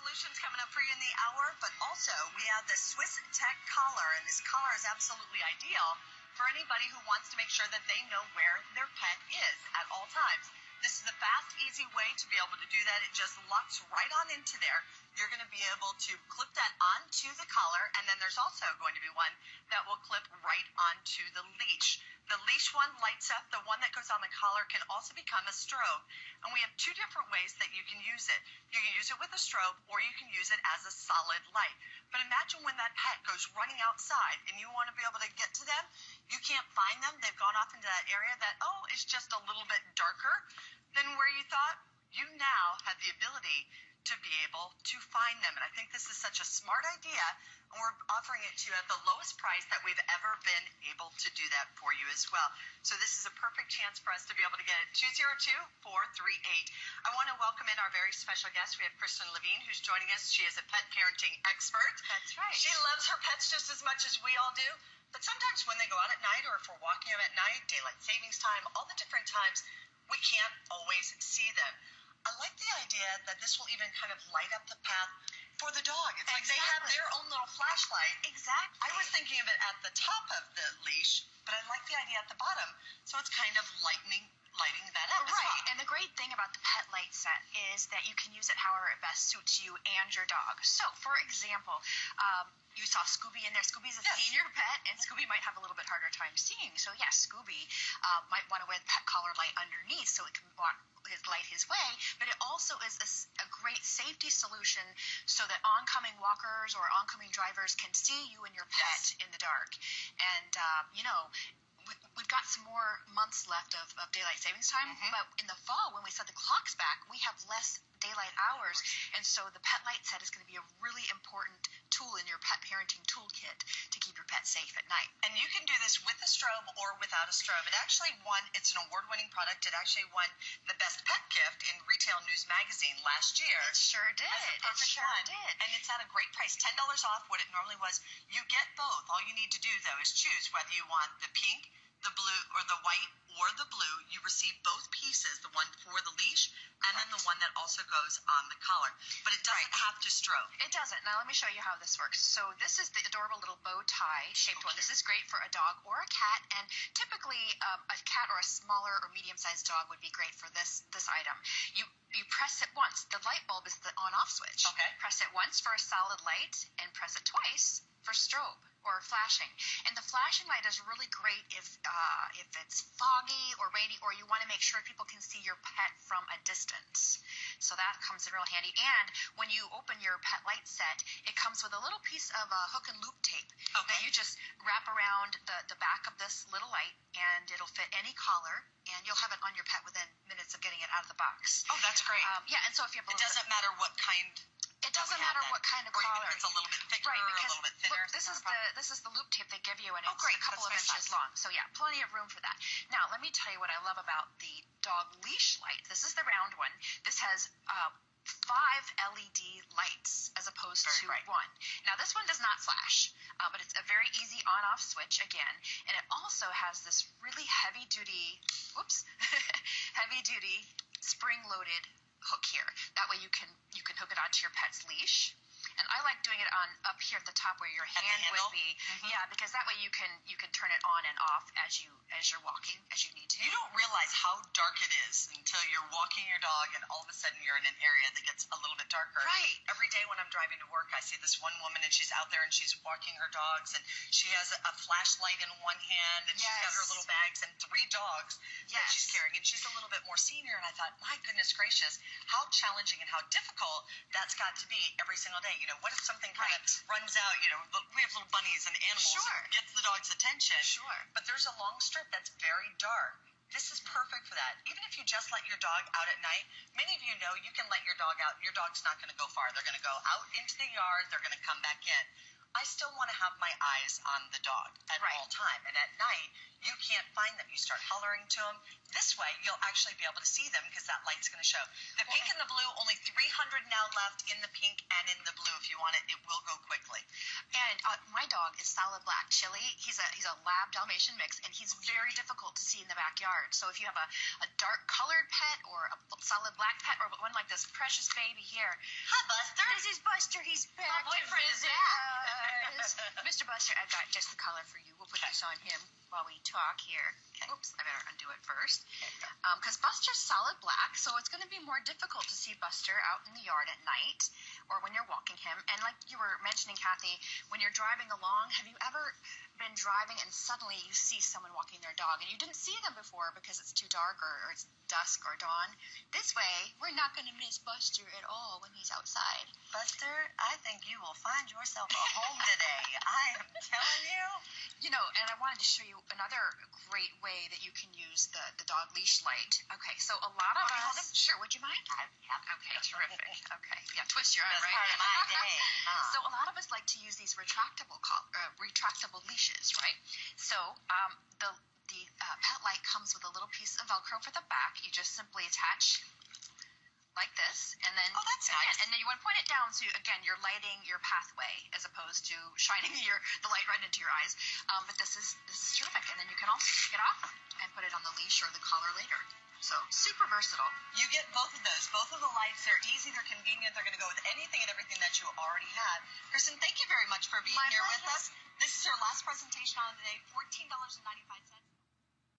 solutions coming up for you in the hour, but also we have the Swiss+Tech collar, and this collar is absolutely ideal for anybody who wants to make sure that they know where their pet is at all times. This is a fast, easy way to be able to do that. It just locks right on into there. You're going to be able to clip that onto the collar, and then there's also going to be one that will clip right onto the leash. The leash one lights up. The one that goes on the collar can also become a strobe. And we have two different ways that you can use it. You can use it with a strobe, or you can use it as a solid light. But imagine when that pet goes running outside and you want to be able to get to them. You can't find them. They've gone off into that area that, is just a little bit darker than where you thought. You now have the ability to be able to find them. And I think this is such a smart idea, and we're offering it to you at the lowest price that we've ever been able to do that for you as well. So this is a perfect chance for us to be able to get it. 202-438. I want to welcome in our very special guest. We have Kristen Levine, who's joining us. She is a pet parenting expert. That's right. She loves her pets just as much as we all do. But sometimes when they go out at night, or if we're walking them at night, daylight savings time, all the different times, we can't always see them. I like the idea that this will even kind of light up the path for the dog. It's like they have their own little flashlight. Exactly. I was thinking of it at the top of the leash, but I like the idea at the bottom, so it's kind of lighting that up. Right, and the great thing about the pet light set is that you can use it however it best suits you and your dog. So, for example, you saw Scooby in there. Scooby's a senior pet, and Scooby might have a little bit harder time seeing. So, yes, Scooby might want to wear the pet collar light underneath so it can light his way, but it also is a great safety solution so that oncoming walkers or oncoming drivers can see you and your pet in the dark. And, we've got some more months left of daylight savings time, but in the fall, when we set the clocks back, we have less daylight hours, and so the pet light set is going to be a really important tool in your pet parenting toolkit to keep your pet safe at night. And you can do this with a strobe or without a strobe. It actually won, it's an award-winning product. It actually won the best pet gift in Retail News Magazine last year. It sure did. It sure did. And it's at a great price, $10 off what it normally was. You get both. All you need to do, though, is choose whether you want the pink, the blue, or the white, or the blue. You receive both pieces, the one for the leash and then the one that also goes on the collar. But it doesn't have to strobe. It doesn't. Now let me show you how this works. So this is the adorable little bow tie shaped one. This is great for a dog or a cat, and typically a cat or a smaller or medium-sized dog would be great for this item. You press it once. The light bulb is the on-off switch. Okay. Press it once for a solid light and press it twice for strobe or flashing. And the flashing light is really great if it's foggy or rainy, or you want to make sure people can see your pet from a distance. So that comes in real handy. And when you open your pet light set, it comes with a little piece of hook and loop tape that you just wrap around the back of this little light, and it'll fit any collar, and you'll have it on your pet within minutes of getting it out of the box. Oh, that's great. And so if you have it doesn't matter what kind. It doesn't matter what kind of collar. Or even if it's a little bit thicker, right, because, or a little bit thinner. Look, this is the loop tape they give you, and it's great. a couple of inches long. So yeah, plenty of room for that. Now let me tell you what I love about the dog leash light. This is the round one. This has 5 LED lights as opposed to one. Now this one does not flash, but it's a very easy on-off switch again, and it also has this really heavy-duty spring-loaded hook here. That way you can hook it onto your pet's leash. And I like doing it on up here at the top where your hand would be. Yeah, because that way you can turn it on and off as you're walking, as you need to. You don't realize how dark it is until you're walking your dog and all of a sudden you're in an area that gets a little bit darker. Right. Every day when I'm driving to work, I see this one woman, and she's out there and she's walking her dogs, and she has a flashlight in one hand, and she's got her little bags and 3 dogs that she's carrying, and she's a little bit more senior, and I thought, my goodness gracious, how challenging and how difficult that's got to be every single day. You know, what if something kind of runs out? You know, we have little bunnies and animals, and gets the dog's attention. Sure. But there's a long strip that's very dark. This is perfect for that. Even if you just let your dog out at night, many of you know you can let your dog out. Your dog's not going to go far. They're going to go out into the yard. They're going to come back in. I still want to have my eyes on the dog at all time. And at night, you can't find them. You start hollering to them. This way, you'll actually be able to see them because that light's going to show. The pink and the blue, only $300 now left in the pink and in the blue. If you want it, it will go quickly. And my dog is solid black. Chili, he's a lab Dalmatian mix, and he's very difficult to see in the backyard. So if you have a dark colored pet or a solid black pet or one like this precious baby here. Hi, Buster. This is Buster. He's back. My boyfriend is back. Mr. Buster, I've got just the color for you. We'll put this on him while we talk here. Okay. Oops, I better undo it first. Because Buster's solid black, so it's going to be more difficult to see Buster out in the yard at night or when you're walking him. And like you were mentioning, Kathy, when you're driving along, have you ever been driving and suddenly you see someone walking their dog and you didn't see them before because it's too dark or it's dusk or dawn? This way, we're not going to miss Buster at all when he's outside. Buster, I think you will find yourself a home today. I am telling you. You know, and I wanted to show you another great way that you can use the dog leash light. Okay, so a lot of us... Hold him? Sure, would you mind? Yeah. Okay, terrific. Okay, yeah, twist your arm, That's right? part of my day. So a lot of us like to use these retractable leashes, right? So the pet light comes with a little piece of Velcro for the back. You just simply attach like this, and then that's nice. And then you want to point it down, so again you're lighting your pathway as opposed to shining the light right into your eyes. But this is terrific, and then you can also take it off and put it on the leash or the collar later. So super versatile. You get both of those. Both of the lights, they're easy, they're convenient, they're going to go with anything and everything that you already have. Kristen, thank you very much for being here with us. This is our last presentation on the day, $14.95.